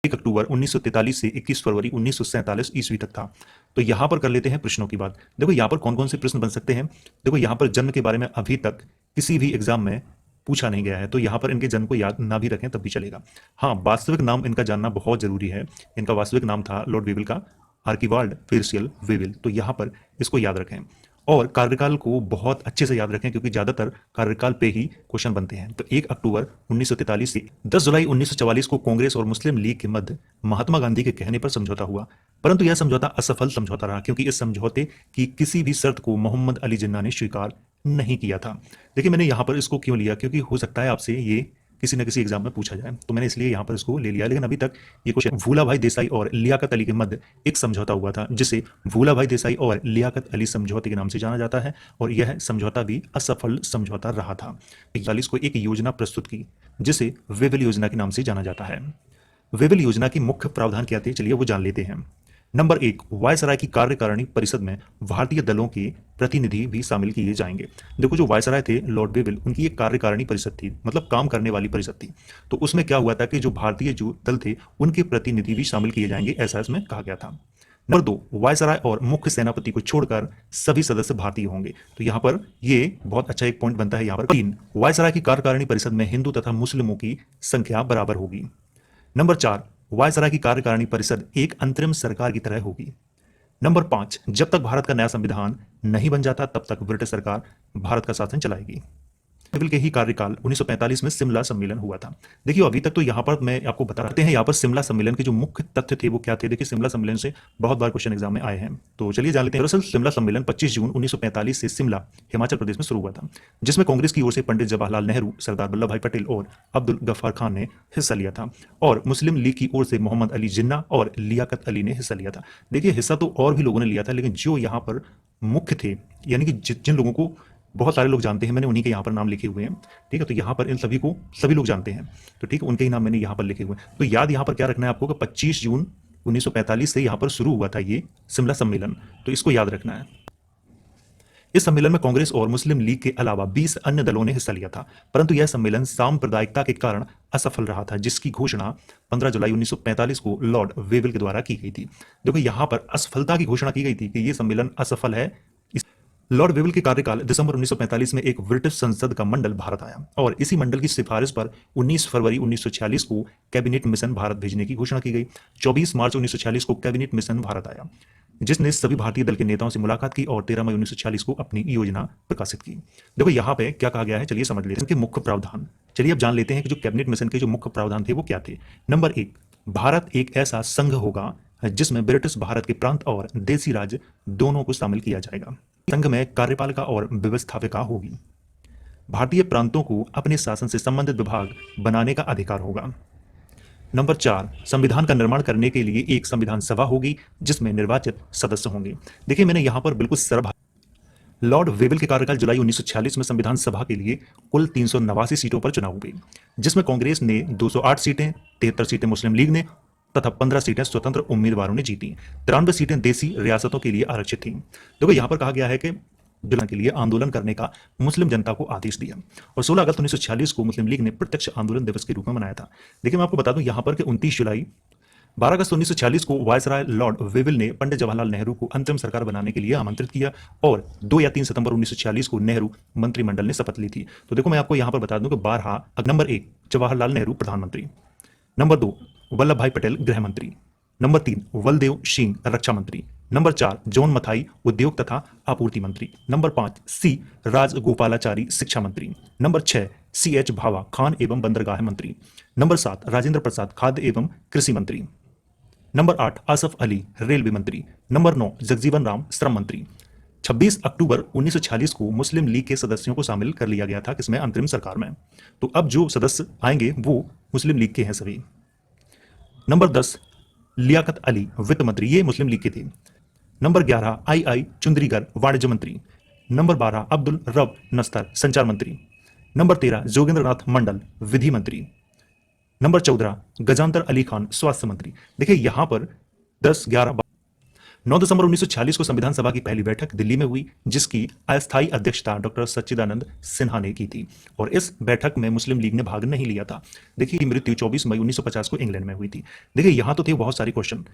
1 अक्टूबर 1943 से 21 फरवरी 1947 ईस्वी तक था। तो यहाँ पर कर लेते हैं प्रश्नों की बात। देखो यहाँ पर कौन कौन से प्रश्न बन सकते हैं। देखो यहाँ पर जन्म के बारे में अभी तक किसी भी एग्जाम में पूछा नहीं गया है, तो यहाँ पर इनके जन्म को याद ना भी रखें तब भी चलेगा। हाँ, वास्तविक नाम इनका जानना बहुत जरूरी है। इनका वास्तविक नाम था लॉर्ड वेविल का, आर्किबाल्ड पेर्सियल वेविल। तो यहाँ पर इसको याद रखें और कार्यकाल को बहुत अच्छे से याद रखें, क्योंकि ज्यादातर कार्यकाल पे ही क्वेश्चन बनते हैं। तो 1 अक्टूबर 1943 से 10 जुलाई 1944 को कांग्रेस और मुस्लिम लीग के मध्य महात्मा गांधी के कहने पर समझौता हुआ, परंतु यह समझौता असफल समझौता रहा, क्योंकि इस समझौते की किसी भी शर्त को मोहम्मद अली जिन्ना ने स्वीकार नहीं किया था। देखिए मैंने यहाँ पर इसको क्यों लिया, क्योंकि हो सकता है आपसे ये किसी न किसी एग्जाम में पूछा जाए, तो मैंने इसलिए यहाँ पर इसको ले लिया। लेकिन अभी तक ये क्वेश्चन भूला भाई देसाई और लियाकत अली के मध्य एक समझौता हुआ था, जिसे भूला भाई देसाई और लियाकत अली समझौते के नाम से जाना जाता है, और यह समझौता भी असफल समझौता रहा था। 41 को एक योजना प्रस्तुत की जिसे वेविल योजना के नाम से जाना जाता है। वेविल योजना की मुख्य प्रावधान क्या थे, चलिए वो जान लेते हैं। नंबर 1, वायसराय की कार्यकारिणी परिषद में भारतीय दलों के प्रतिनिधि भी शामिल किए जाएंगे। देखो जो वायसराय थे लॉर्ड वेविल, उनकी एक कार्यकारिणी परिषद थी, मतलब काम करने वाली परिषद थी। तो उसमें क्या हुआ था कि जो भारतीय जो दल थे उनके प्रतिनिधि भी शामिल किए जाएंगे, ऐसा इसमें कहा गया था। नंबर 2, वायसराय और मुख्य सेनापति को छोड़कर सभी सदस्य भारतीय होंगे। तो यहाँ पर ये बहुत अच्छा एक पॉइंट बनता है। यहाँ पर 3, वायसराय की कार्यकारिणी परिषद में हिंदू तथा मुस्लिमों की संख्या बराबर होगी। नंबर 4, वायसराय की कार्यकारिणी परिषद एक अंतरिम सरकार की तरह होगी। नंबर 5, जब तक भारत का नया संविधान नहीं बन जाता तब तक ब्रिटिश सरकार भारत का शासन चलाएगी। वेविल के ही कार्यकाल 1945 में शिमला सम्मेलन हुआ था। देखिए अभी तक तो यहाँ पर मैं आपको बता रहे हैं, यहाँ पर शिमला सम्मेलन के जो मुख्य तथ्य थे वो क्या थे। देखिए शिमला सम्मेलन से बहुत बार क्वेश्चन एग्जाम में आए हैं, तो चलिए जान लेते हैं। दरअसल शिमला सम्मेलन 25 जून 1945 से शिमला हिमाचल प्रदेश में शुरू हुआ था, जिसमें कांग्रेस की ओर से पंडित जवाहरलाल नेहरू, सरदार वल्लभ भाई पटेल और अब्दुल गफ्फार खान ने हिस्सा लिया था, और मुस्लिम लीग की ओर से मोहम्मद अली जिन्ना और लियाकत अली ने हिस्सा लिया था। देखिए हिस्सा तो और भी लोगों ने लिया था, लेकिन जो यहाँ पर मुख्य थे, यानी कि जिन लोगों को बहुत सारे लोग जानते हैं, मैंने उन्हीं के यहाँ पर नाम लिखे हुए हैं। ठीक है, तो यहाँ पर इन सभी को सभी लोग जानते हैं, तो ठीक है, उनके ही नाम मैंने यहाँ पर लिखे हुए हैं। तो याद यहाँ पर क्या रखना है आपको कि 25 जून 1945 से यहाँ पर शुरू हुआ था ये शिमला सम्मेलन, तो इसको याद रखना है। इस सम्मेलन में कांग्रेस और मुस्लिम लीग के अलावा 20 अन्य दलों ने हिस्सा लिया था, परंतु यह सम्मेलन सांप्रदायिकता के कारण असफल रहा था, जिसकी घोषणा 15 जुलाई 1945 को लॉर्ड वेविल के द्वारा की गई थी। देखो यहाँ पर असफलता की घोषणा की गई थी कि यह सम्मेलन असफल है। लॉर्ड वेविल के कार्यकाल दिसंबर 1945 में एक ब्रिटिश संसद का मंडल भारत आया, और इसी मंडल की सिफारिश पर 19 फरवरी 1946 को कैबिनेट मिशन भारत भेजने की घोषणा की गई। 24 मार्च 1946 को कैबिनेट मिशन भारत आया, जिसने सभी भारतीय दल के नेताओं से मुलाकात की और 13 मई 1946 को अपनी योजना प्रकाशित की। देखो यहाँ पे क्या कहा गया है, चलिए समझ लेते हैं इनके मुख्य प्रावधान। चलिए अब जान लेते हैं कि जो कैबिनेट मिशन के जो मुख्य प्रावधान थे वो क्या थे। नंबर 1, भारत एक ऐसा संघ होगा जिसमें ब्रिटिश भारत के प्रांत और देसी राज्य दोनों को शामिल किया जाएगा। संघ में कार्यपालिका और व्यवस्थापिका होगी। भारतीय प्रांतों को अपने शासन से संबंधित विभाग बनाने का अधिकार होगा। नंबर 4, संविधान का निर्माण करने के लिए एक संविधान सभा होगी जिसमें निर्वाचित सदस्य होंगे। देखिए मैंने यहां पर बिल्कुल लॉर्ड वेविल के कार्यकाल जुलाई 1946 में संविधान सभा के लिए कुल 389 सीटों पर चुनाव हुए, जिसमें कांग्रेस ने 208 सीटें, 73 सीटें मुस्लिम लीग ने तथा 15 सीटें स्वतंत्र उम्मीदवारों ने जीती। 93 सीटें देसी रियासतों के लिए आरक्षित थीं। देखो यहाँ पर कहा गया है कि दुल्हन के लिए आंदोलन करने का मुस्लिम जनता को आदेश दिया, और 16 अगस्त 1946 को मुस्लिम लीग ने प्रत्यक्ष आंदोलन दिवस के रूप में मनाया था। देखिए मैं आपको बता दूं यहाँ पर कि 29 जुलाई 12 अगस्त 1946 को वायसराय लॉर्ड वेविल ने पंडित जवाहरलाल नेहरू को अंतरिम सरकार बनाने के लिए आमंत्रित किया, और 2 या 3 सितंबर 1946 को नेहरू मंत्रिमंडल ने शपथ ली थी। तो देखो मैं आपको यहाँ पर बता दूं कि 12 नंबर 1 जवाहरलाल नेहरू प्रधानमंत्री, नंबर 2 वल्लभ भाई पटेल गृह मंत्री, नंबर 3 बलदेव सिंह रक्षा मंत्री, नंबर 4 जॉन मथाई उद्योग तथा आपूर्ति मंत्री, नंबर 5 सी राजगोपालाचारी शिक्षा मंत्री, नंबर 6 CH भावा खान एवं बंदरगाह मंत्री, नंबर 7 राजेंद्र प्रसाद खाद्य एवं कृषि मंत्री, नंबर 8 आसफ अली रेलवे मंत्री, नंबर 9 जगजीवन राम श्रम मंत्री। 26 अक्टूबर 1946 को मुस्लिम लीग के सदस्यों को शामिल कर लिया गया था किसमें, अंतरिम सरकार में। तो अब जो सदस्य आएंगे वो मुस्लिम लीग के हैं सभी। नंबर 10 लियाकत अली वित्त मंत्री, ये मुस्लिम लीग के थे। नंबर 11 आई चुंदरीगर वाणिज्य मंत्री, नंबर 12 अब्दुल रब नस्तर संचार मंत्री, नंबर 13 जोगेंद्रनाथ मंडल विधि मंत्री, नंबर 14 गजांतर अली खान स्वास्थ्य मंत्री। देखिए यहां पर 10, 11, 9 दिसंबर 1946 को संविधान सभा की पहली बैठक दिल्ली में हुई, जिसकी अस्थायी अध्यक्षता डॉक्टर सच्चिदानंद सिन्हा ने की थी, और इस बैठक में मुस्लिम लीग ने भाग नहीं लिया था। देखिए, मृत्यु 24 मई 1950 को इंग्लैंड में हुई थी। देखिए, यहाँ तो थे बहुत सारे क्वेश्चन।